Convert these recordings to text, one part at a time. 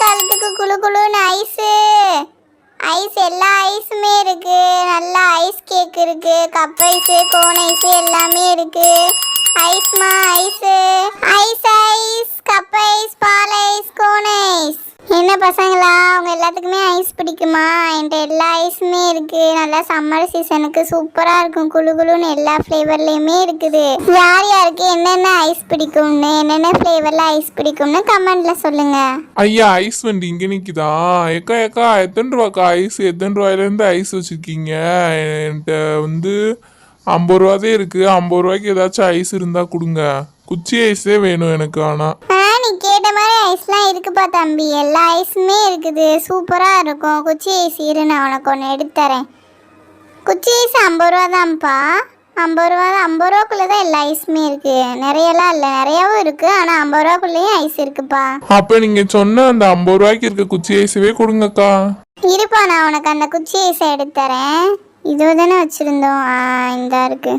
காலத்துக்கு குளு குளுன்னு ice. Ice எல்லா ஐஸுமே இருக்கு. நல்லா ஐஸ் கேக் இருக்கு, கப் ஐஸு, கோன் ஐஸு எல்லாமே இருக்கு. ஐஸ்மா ice, ice ice, cup ice, பால் ஐஸ், கோன் ஐஸ். என்ன பசங்களா, அவங்க எல்லாத்துக்குமே ஐஸ் பிடிக்குமா? என்கிட்ட எல்லா ஐஸுமே இருக்கு. நல்லா சம்மர் சீசனுக்கு சூப்பராக இருக்கும். குளு குளுன்னு எல்லா ஃப்ளேவர்லேயுமே இருக்குது. யார் யாருக்கு என்னென்ன ஐஸ் பிடிக்கும்னு, என்னென்ன ஃப்ளேவரில் ஐஸ் பிடிக்கும்னு கமெண்ட்டில் சொல்லுங்கள். ஐயா, ஐஸ் வண்டி இங்கே நிற்குதா? ஏக்கா ஏக்கா, எத்தனை ரூபாக்கா ஐஸ்? எத்தனை ரூபாயிலேருந்து ஐஸ் வச்சுருக்கீங்க? என்கிட்ட 50 ரூபாதே இருக்குது. 50 ரூபாய்க்கு ஏதாச்சும் ஐஸ் இருந்தால் கொடுங்க. குச்சி ஐஸே வேணும் எனக்கு. ஆனால் நீ கேட்ட மாதிரி ஐஸ்லாம் இருக்குப்பா தம்பி. எல்லா ஐஸுமே இருக்குது, சூப்பராக இருக்கும். குச்சி ஐஸ் இரு, நான் உனக்கு ஒன்று எடுத்துறேன். குச்சி ஐஸ் 50 ரூபா தான்ப்பா. 50 ரூபா தான். 50 ரூபாக்குள்ளே தான் எல்லா ஐஸுமே இருக்குது. நிறையலாம் இல்லை, நிறையாவும் இருக்குது. ஆனால் 50 ரூபாக்குள்ளேயும் ஐஸ் இருக்குப்பா. அப்போ நீங்கள் சொன்ன அந்த 50 ரூபாய்க்கு இருக்க குச்சி ஐஸவே கொடுங்கக்கா. இருப்பா, நான் உனக்கு அந்த குச்சி ஐஸை எடுத்துறேன். இது தானே வச்சுருந்தோம். இந்தா இருக்கு.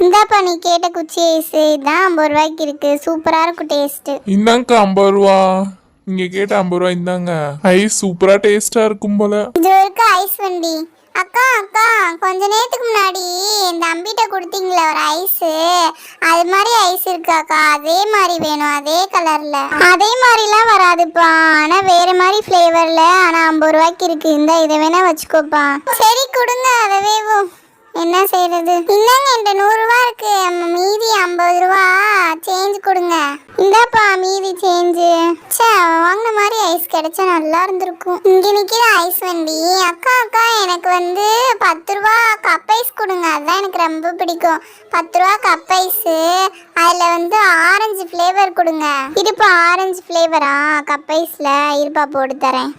இந்தாப்பா நீ கேட்ட குச்சி ஐஸ் இதுதான். 50 ரூபாய்க்கு இருக்கு. சூப்பராக இருக்கும் டேஸ்ட்டு. இந்தாங்க 50 ரூபா. நீங்க கேட்ட 50 ரூபா இந்தாங்க. ஐஸ் சூப்பரா டேஸ்டா இருக்கும் போல. இது இருக்கு ஐஸ் வண்டி. அக்கா அக்கா, கொஞ்ச நேரத்துக்கு முன்னாடி இந்த அம்பிட்ட கொடுத்தீங்களே ஒரு ஐஸு, அது மாதிரி ஐஸ் இருக்காக்கா? அதே மாதிரி வேணும், அதே கலர்ல. அதே மாதிரிலாம் வராதுப்பா, ஆனால் வேற மாதிரி ஃப்ளேவர்ல. ஆனால் 50 ரூபாய்க்கு இருக்கு. இந்த இதை வேணா வச்சுக்கோப்பா. சரி கொடுங்க, அதவே என்ன செய்யறது. இந்தாங்க, என்கிட்ட 100 ரூபா இருக்கு. மீதி 50 ரூபா சேஞ்ச் கொடுங்க. இந்தாப்பா மீதி சேஞ்சு. வாங்கின மாதிரி ஐஸ் கிடைச்சா நல்லா இருந்திருக்கும். இங்க நிக்கிற ஐஸ் வண்டி. அக்கா அக்கா, எனக்கு 10 ரூபா கப் ஐஸ் கொடுங்க. அதுதான் எனக்கு ரொம்ப பிடிக்கும். 10 ரூபா கப் ஐஸ். அதுல ஆரஞ்சு ஃப்ளேவர் கொடுங்க. இருப்பா, ஆரஞ்சு ஃப்ளேவரா கப் ஐஸ்ல? இருப்பா போட்டு தரேன்.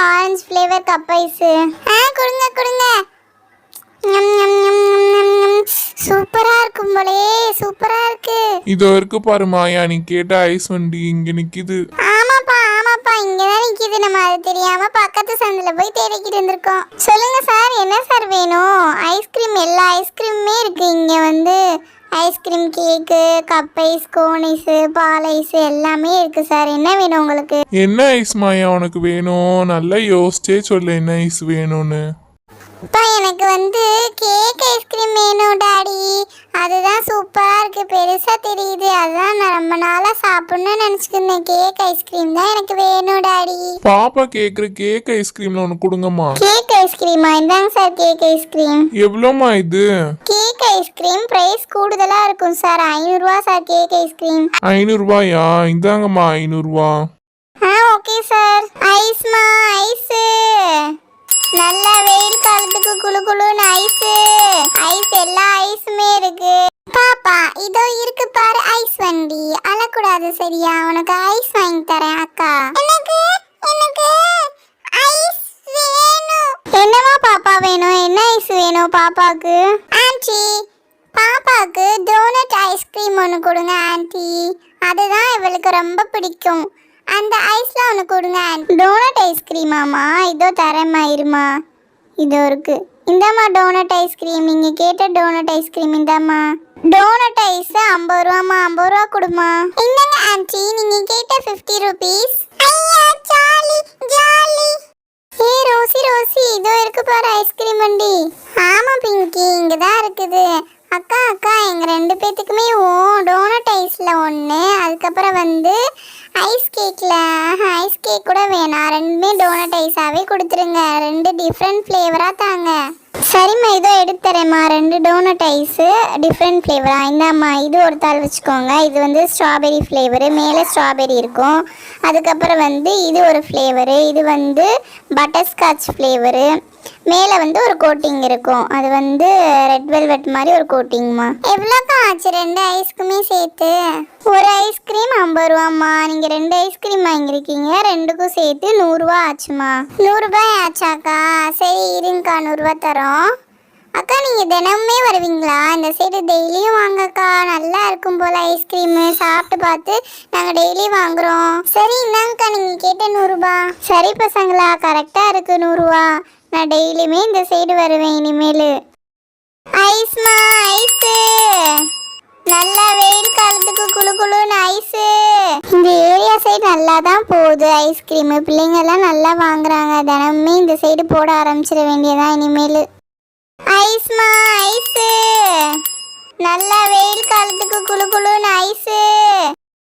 ஆரஞ்சு ஃப்ளேவர் கப் ஐஸ் கொடுங்க கொடுங்க. சூப்பரா இருக்கும் போலே, சூப்பரா இருக்கு. இதோ இருக்கு பாரு மாயா, நீ கேட்ட ஐஸ் வண்டி இங்க நிக்குது. ஆமாப்பா ஆமாப்பா, இங்கதான் நிக்குது. நம்ம அது தெரியாம பக்கத்து சந்தில போய் தேடிக்கிட்டு இருந்திருக்கோம். சொல்லுங்க சார், என்ன சார் வேணும்? ஐஸ்கிரீம், எல்லா ஐஸ்கிரீமுமே இருக்கு இங்க. ஐஸ்கிரீம், கேக்கு, கப் ஐஸ், கோன் ஐஸ், பால் ஐஸ் எல்லாமே இருக்கு சார். என்ன வேணும் உங்களுக்கு? என்ன ஐஸ் மாயா உனக்கு வேணும்? நல்லா யோசிச்சே சொல்லு என்ன ஐஸ் வேணும்னு. அப்பா எனக்கு கேக் ஐஸ்கிரீம் வேணும் டாடி. அதுதான் சூப்பரா இருக்கு, பெருசா தெரியுது. அதுதான் நான் ரொம்ப நாளா சாப்பிடணும்னு நினைச்சுக்கிருந்தேன். கேக் ஐஸ்கிரீம் தான் எனக்கு வேணும் டாடி. பாப்பா கேக்குற கேக் ஐஸ்கிரீம்ல ஒன்னு கொடுங்கம்மா. கேக் ஐஸ்கிரீமா? இந்தாங்க சார் கேக் ஐஸ்கிரீம். எவ்வளோமா இது? கேக் ஐஸ்கிரீம் பிரைஸ் கூடுதலா இருக்கும் சார். 500 ரூபா சார் கேக் ஐஸ்கிரீம். 500 ரூபாயா? இந்தாங்கம்மா 500 ரூபா. Okay sir. ஐஸ்மா ஐஸ். நல்ல வெயில் காலத்துக்கு குளு குளுன்னு ஐஸ். ஐஸ் எல்லா ஐஸுமே இருக்கு. பாப்பா இதோ இருக்கு பாரு ஐஸ் வண்டி. அழக்கூடாது சரியா? உனக்கு ஐஸ் வாங்கி தரேன் அக்கா. எனக்கு எனக்கு ஐஸ் வேணும். என்னமா பாப்பா வேணும்? என்ன ஐஸ் வேணும் பாப்பாக்கு? ஆன்ட்டி, பாப்பாக்கு டோனட் ஐஸ்கிரீம் ஒன்று கொடுங்க ஆன்ட்டி. அதுதான் இவளுக்கு ரொம்ப பிடிக்கும். அந்த ஐஸ்ல ஒன்று கொடுங்க. டோனட் ஐஸ்கிரீமாம்மா? இதோ தரேம்மா, இருமா. இதோ இருக்கு. இந்தாம்மா டோனட் ஐஸ்கிரீம். நீங்கள் கேட்ட டோனட் ஐஸ்கிரீம் இந்தாம்மா. டோனட் ஐஸ் 50 ரூபாம்மா. 50 ரூபா கொடுமா. இந்தாங்க ஆன்ட்டி, நீங்கள் கேட்ட 50 ருபீஸ். ஐயா ஜாலி ஜாலி. ரோசி ரோசி, இதோ இருக்கு பாரு ஐஸ்கிரீம் வண்டி. ஆமாம் பிங்கி, இங்கே தான் இருக்குது. அக்கா அக்கா, எங்கள் 2 பேத்துக்குமே டோனட் ஐஸில் ஒன்று, அதுக்கப்புறம் ஐஸ் கேக்கில் ஐஸ் கேக் கூட வேணாம். 2மே டோனட் ஐஸாகவே கொடுத்துருங்க. 2 டிஃப்ரெண்ட் ஃப்ளேவராக தாங்க. சரிம்மா, இதோ எடுத்துறேம்மா. 2 டோனட் ஐஸு டிஃப்ரெண்ட் ஃப்ளேவரா? இந்தாம்மா, இது ஒரு தாள் வச்சுக்கோங்க. இது ஸ்ட்ராபெரி ஃப்ளேவரு, மேலே ஸ்ட்ராபெரி இருக்கும். அதுக்கப்புறம் இது ஒரு ஃப்ளேவரு. இது பட்டர்ஸ்காட்ச் ஃப்ளேவரு. மேலே ஒரு கோட்டிங் இருக்கும். அது ரெட் வெல்வெட் மாதிரி ஒரு கோட்டிங்மா. எவ்வளோக்கா ஆச்சு 2 ஐஸ்க்குமே சேர்த்து? ஒரு ஐஸ்கிரீம் 50 ரூபாம்மா. நீங்கள் 2 ஐஸ்கிரீம் வாங்கியிருக்கீங்க, 2க்கும் சேர்த்து 100 ரூபா ஆச்சுமா. 100 ரூபாய் ஆச்சாக்கா? சரி இருங்கக்கா, 100 ரூபா தரோம். அக்கா நீங்க தினமுமே வருவீங்களா? இந்த சைடு டெய்லியும் வாங்கக்கா, நல்லா இருக்கும் போல ஐஸ்கிரீம். சாப்பிட்டு பார்த்து நாங்க டெய்லி வாங்குறோம். சரி இந்தாங்கக்கா நீங்க கேட்ட 100 ரூபாய். சரி பசங்களா, கரெக்டா இருக்கு 100 ரூபா. நான் டெய்லியுமே இந்த சைடு வருவேன் இனிமேல். ஐஸ்மா ஐஸ், நல்லா வெயில் காலத்துக்கு குளு குளுன்னு ஐஸ். இந்த ஏரியா சைடு நல்லா தான் போகுது ஐஸ்கிரீம். பிள்ளைங்க எல்லாம் நல்லா வாங்குறாங்க. தினமுமே இந்த சைடு போட ஆரம்பிச்சிட வேண்டியதான் இனிமேல். ஐஸ்மா ஐஸ், நல்லா வெயில் காலத்துக்கு குளு குளுன்னு ஐஸ்.